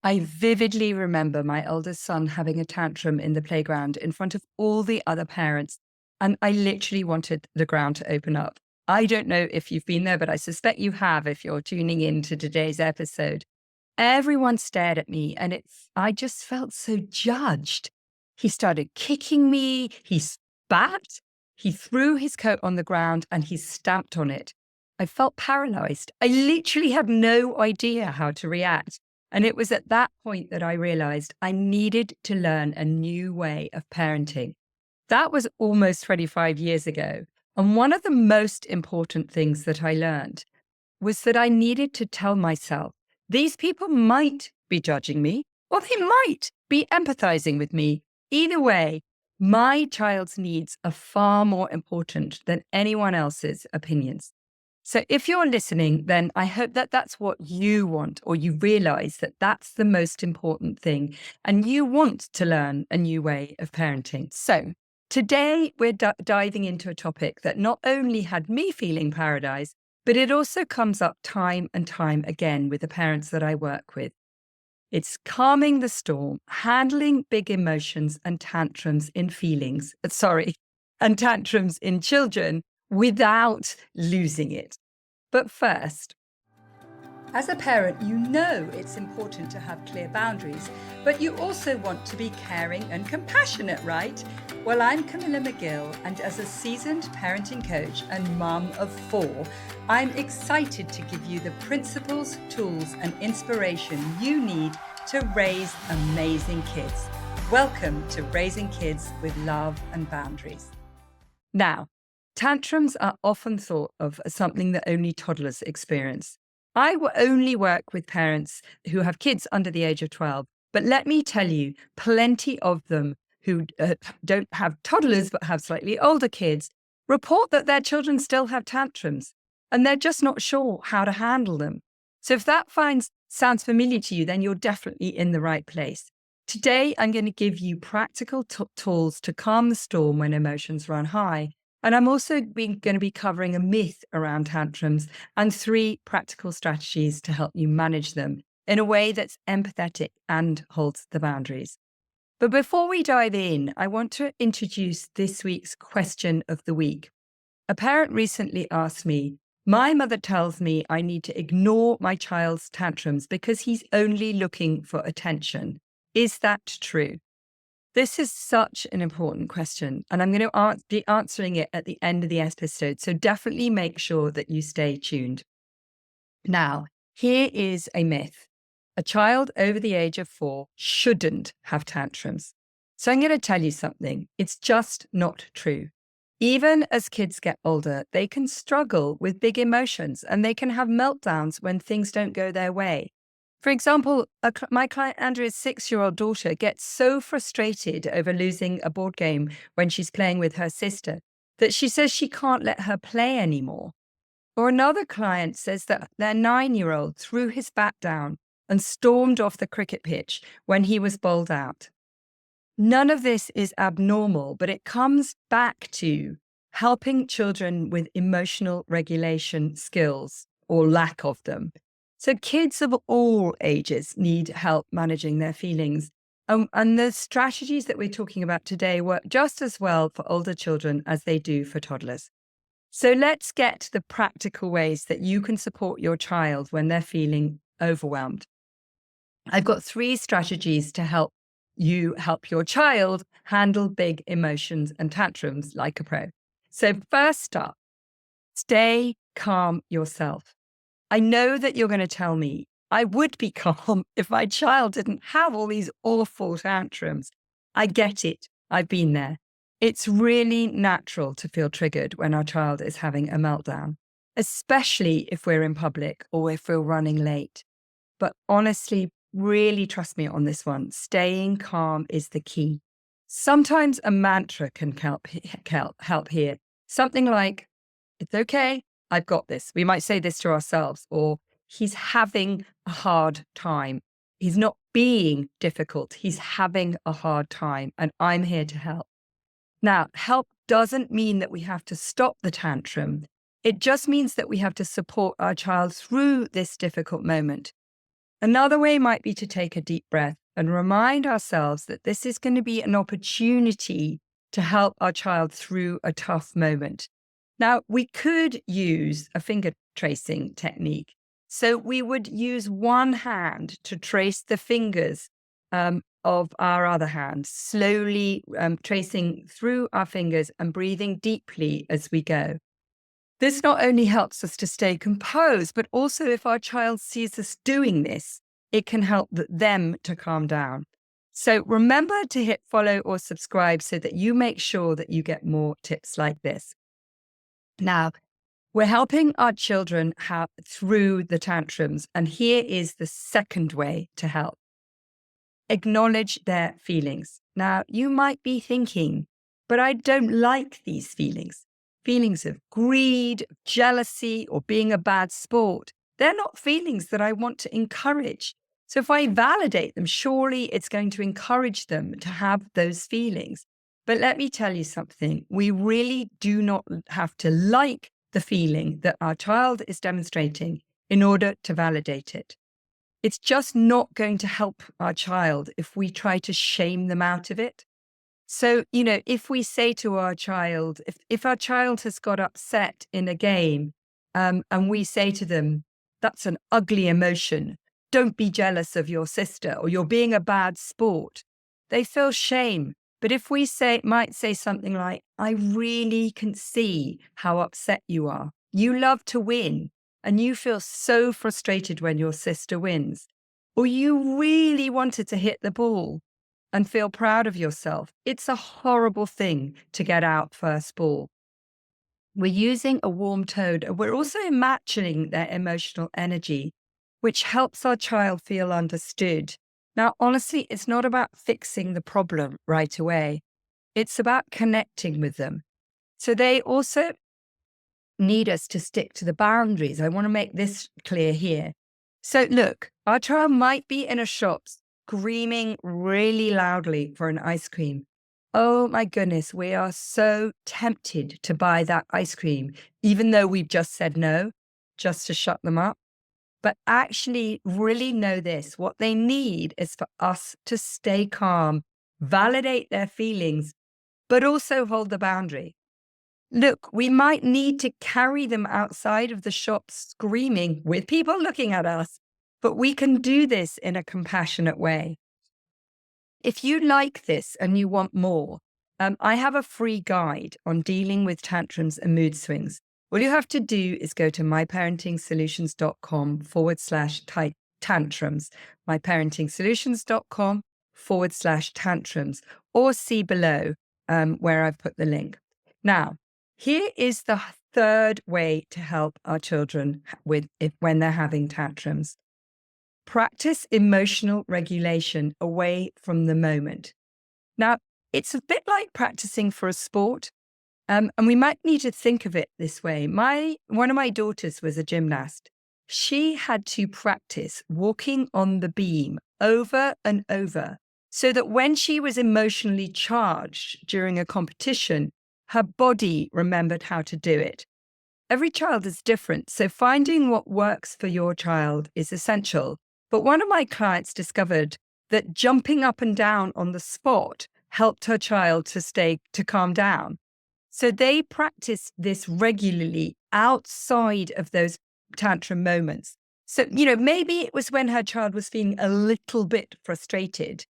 I vividly remember my oldest son having a tantrum in the playground in front of all the other parents, and I literally wanted the ground to open up. I don't know if you've been there, but I suspect you have if you're tuning in to today's episode. Everyone stared at me, and I just felt so judged. He started kicking me, he spat, he threw his coat on the ground, and he stamped on it. I felt paralyzed. I literally had no idea how to react. And it was at that point that I realized I needed to learn a new way of parenting. That was almost 25 years ago. And one of the most important things that I learned was that I needed to tell myself, these people might be judging me, or they might be empathizing with me. Either way, my child's needs are far more important than anyone else's opinions. So if you're listening, then I hope that that's what you want, or you realize that that's the most important thing, and you want to learn a new way of parenting. So today we're diving into a topic that not only had me feeling paralyzed, but it also comes up time and time again with the parents that I work with. It's calming the storm, handling big emotions and tantrums in and tantrums in children without losing it. But first, as a parent, you know it's important to have clear boundaries, but you also want to be caring and compassionate, right? Well, I'm Camilla McGill, and as a seasoned parenting coach and mum of 4, I'm excited to give you the principles, tools, and inspiration you need to raise amazing kids. Welcome to Raising Kids with Love and Boundaries. Now, tantrums are often thought of as something that only toddlers experience. I will only work with parents who have kids under the age of 12, but let me tell you, plenty of them who don't have toddlers but have slightly older kids report that their children still have tantrums and they're just not sure how to handle them. So if that sounds familiar to you, then you're definitely in the right place. Today, I'm going to give you practical tools to calm the storm when emotions run high. And I'm also going to be covering a myth around tantrums and 3 practical strategies to help you manage them in a way that's empathetic and holds the boundaries. But before we dive in, I want to introduce this week's question of the week. A parent recently asked me, my mother tells me I need to ignore my child's tantrums because he's only looking for attention. Is that true? This is such an important question, and I'm going to be answering it at the end of the episode, so definitely make sure that you stay tuned. Now, here is a myth. A child over the age of 4 shouldn't have tantrums. So I'm going to tell you something. It's just not true. Even as kids get older, they can struggle with big emotions, and they can have meltdowns when things don't go their way. For example, my client Andrea's 6-year-old daughter gets so frustrated over losing a board game when she's playing with her sister that she says she can't let her play anymore. Or another client says that their 9-year-old threw his bat down and stormed off the cricket pitch when he was bowled out. None of this is abnormal, but it comes back to helping children with emotional regulation skills or lack of them. So kids of all ages need help managing their feelings. And the strategies that we're talking about today work just as well for older children as they do for toddlers. So let's get to the practical ways that you can support your child when they're feeling overwhelmed. I've got 3 strategies to help you help your child handle big emotions and tantrums like a pro. So first up, stay calm yourself. I know that you're going to tell me I would be calm if my child didn't have all these awful tantrums. I get it. I've been there. It's really natural to feel triggered when our child is having a meltdown, especially if we're in public or if we're running late. But honestly, really trust me on this one. Staying calm is the key. Sometimes a mantra can help here. Something like, it's okay. I've got this. We might say this to ourselves, or he's having a hard time. He's not being difficult. He's having a hard time, and I'm here to help. Now, help doesn't mean that we have to stop the tantrum. It just means that we have to support our child through this difficult moment. Another way might be to take a deep breath and remind ourselves that this is going to be an opportunity to help our child through a tough moment. Now, we could use a finger tracing technique. So we would use one hand to trace the fingers of our other hand, slowly tracing through our fingers and breathing deeply as we go. This not only helps us to stay composed, but also if our child sees us doing this, it can help them to calm down. So remember to hit follow or subscribe so that you make sure that you get more tips like this. Now, we're helping our children through the tantrums, and here is the second way to help. Acknowledge their feelings. Now, you might be thinking, but I don't like these feelings. Feelings of greed, jealousy, or being a bad sport. They're not feelings that I want to encourage. So if I validate them, surely it's going to encourage them to have those feelings. But let me tell you something. We really do not have to like the feeling that our child is demonstrating in order to validate it. It's just not going to help our child if we try to shame them out of it. So, if we say to our child, if our child has got upset in a game, and we say to them, that's an ugly emotion, don't be jealous of your sister, or you're being a bad sport, they feel shame. But if we might say something like, I really can see how upset you are. You love to win, and you feel so frustrated when your sister wins. Or you really wanted to hit the ball and feel proud of yourself. It's a horrible thing to get out first ball. We're using a warm tone. We're also matching their emotional energy, which helps our child feel understood. Now, honestly, it's not about fixing the problem right away. It's about connecting with them. So they also need us to stick to the boundaries. I want to make this clear here. So look, our child might be in a shop screaming really loudly for an ice cream. Oh my goodness, we are so tempted to buy that ice cream, even though we've just said no, just to shut them up. But actually really know this, what they need is for us to stay calm, validate their feelings, but also hold the boundary. Look, we might need to carry them outside of the shop screaming with people looking at us, but we can do this in a compassionate way. If you like this and you want more, I have a free guide on dealing with tantrums and mood swings. All you have to do is go to myparentingsolutions.com/tantrums, myparentingsolutions.com/tantrums, or see below where I've put the link. Now, here is the third way to help our children when they're having tantrums. Practice emotional regulation away from the moment. Now, it's a bit like practicing for a sport, and we might need to think of it this way. One of my daughters was a gymnast. She had to practice walking on the beam over and over so that when she was emotionally charged during a competition, her body remembered how to do it. Every child is different, so finding what works for your child is essential. But one of my clients discovered that jumping up and down on the spot helped her child to calm down. So they practiced this regularly outside of those tantrum moments. So, maybe it was when her child was feeling a little bit frustrated.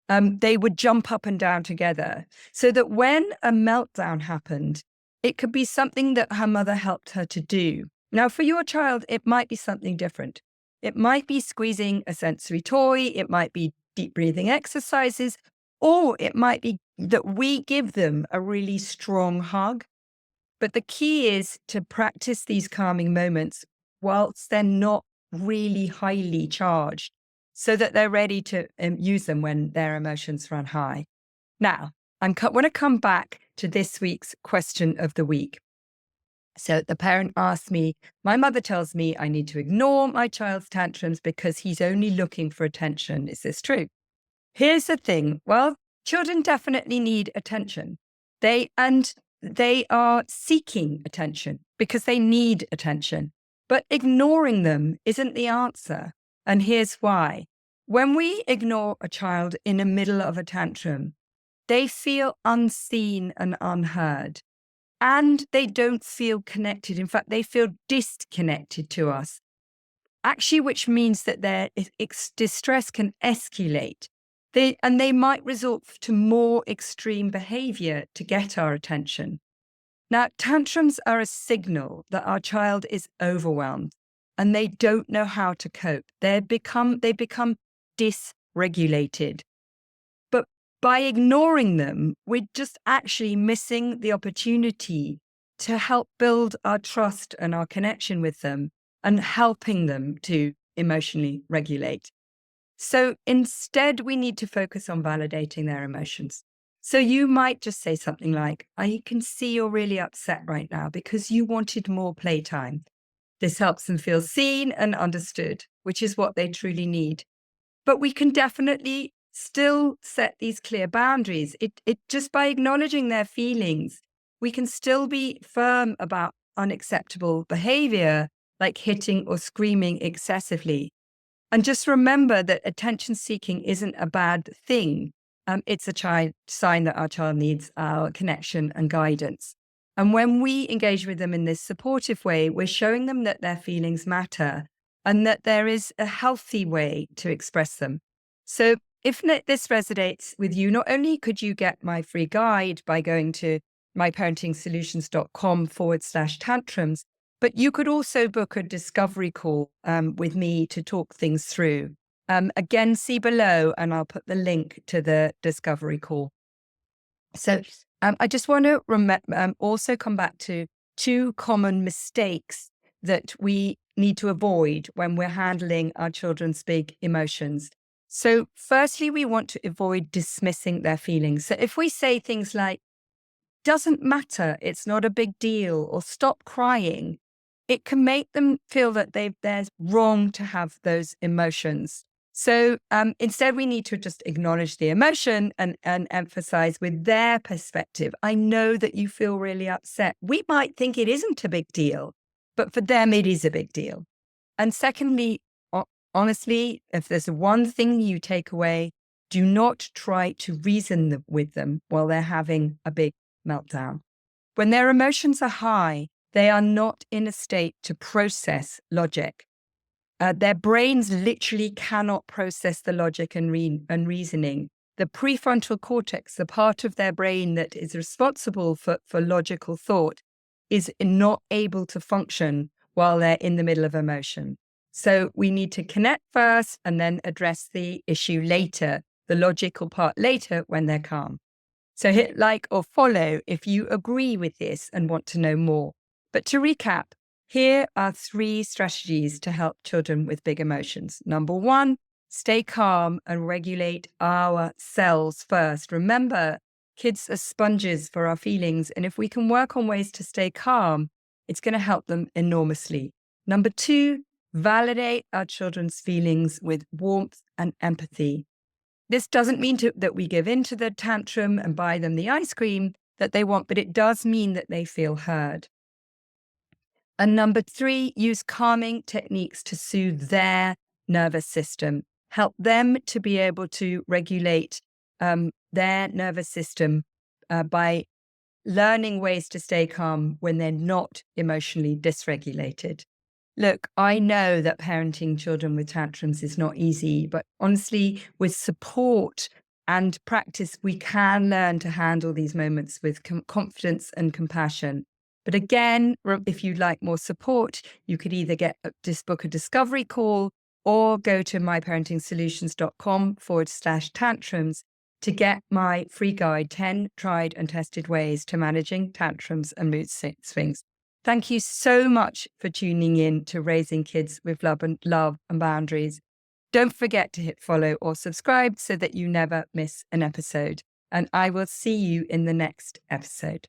They would jump up and down together so that when a meltdown happened, it could be something that her mother helped her to do. Now, for your child, it might be something different. It might be squeezing a sensory toy. It might be deep breathing exercises, or it might be that we give them a really strong hug. But the key is to practice these calming moments whilst they're not really highly charged, so that they're ready to use them when their emotions run high. Now, I want to come back to this week's question of the week. So the parent asked me, my mother tells me I need to ignore my child's tantrums because he's only looking for attention. Is this true? Here's the thing. Well, children definitely need attention. They are seeking attention because they need attention. But ignoring them isn't the answer. And here's why. When we ignore a child in the middle of a tantrum, they feel unseen and unheard, and they don't feel connected. In fact, they feel disconnected to us, actually, which means that their distress can escalate. They might resort to more extreme behavior to get our attention. Now, tantrums are a signal that our child is overwhelmed and they don't know how to cope. They become dysregulated. But by ignoring them, we're just actually missing the opportunity to help build our trust and our connection with them and helping them to emotionally regulate. So instead, we need to focus on validating their emotions. So you might just say something like, I can see you're really upset right now because you wanted more playtime. This helps them feel seen and understood, which is what they truly need. But we can definitely still set these clear boundaries. It just by acknowledging their feelings, we can still be firm about unacceptable behavior, like hitting or screaming excessively. And just remember that attention seeking isn't a bad thing. It's a sign that our child needs our connection and guidance. And when we engage with them in this supportive way, we're showing them that their feelings matter and that there is a healthy way to express them. So if this resonates with you, not only could you get my free guide by going to myparentingsolutions.com/tantrums, but you could also book a discovery call with me to talk things through. Again, see below, and I'll put the link to the discovery call. So I just want to also come back to 2 common mistakes that we need to avoid when we're handling our children's big emotions. So firstly, we want to avoid dismissing their feelings. So if we say things like, doesn't matter, it's not a big deal, or stop crying, it can make them feel that they're wrong to have those emotions. So instead, we need to just acknowledge the emotion and emphasize with their perspective. I know that you feel really upset. We might think it isn't a big deal, but for them, it is a big deal. And secondly, honestly, if there's one thing you take away, do not try to reason with them while they're having a big meltdown. When their emotions are high, they are not in a state to process logic. Their brains literally cannot process the logic and reasoning. The prefrontal cortex, the part of their brain that is responsible for logical thought, is not able to function while they're in the middle of emotion. So we need to connect first and then address the issue later, the logical part later when they're calm. So hit like or follow if you agree with this and want to know more. But to recap, here are 3 strategies to help children with big emotions. Number 1, stay calm and regulate ourselves first. Remember, kids are sponges for our feelings. And if we can work on ways to stay calm, it's going to help them enormously. Number 2, validate our children's feelings with warmth and empathy. This doesn't mean that we give in to the tantrum and buy them the ice cream that they want, but it does mean that they feel heard. And number 3, use calming techniques to soothe their nervous system. Help them to be able to regulate their nervous system by learning ways to stay calm when they're not emotionally dysregulated. Look, I know that parenting children with tantrums is not easy, but honestly, with support and practice, we can learn to handle these moments with confidence and compassion. But again, if you'd like more support, you could either book a discovery call or go to myparentingsolutions.com/tantrums to get my free guide, 10 tried and tested ways to managing tantrums and mood swings. Thank you so much for tuning in to Raising Kids with Love and Boundaries. Don't forget to hit follow or subscribe so that you never miss an episode. And I will see you in the next episode.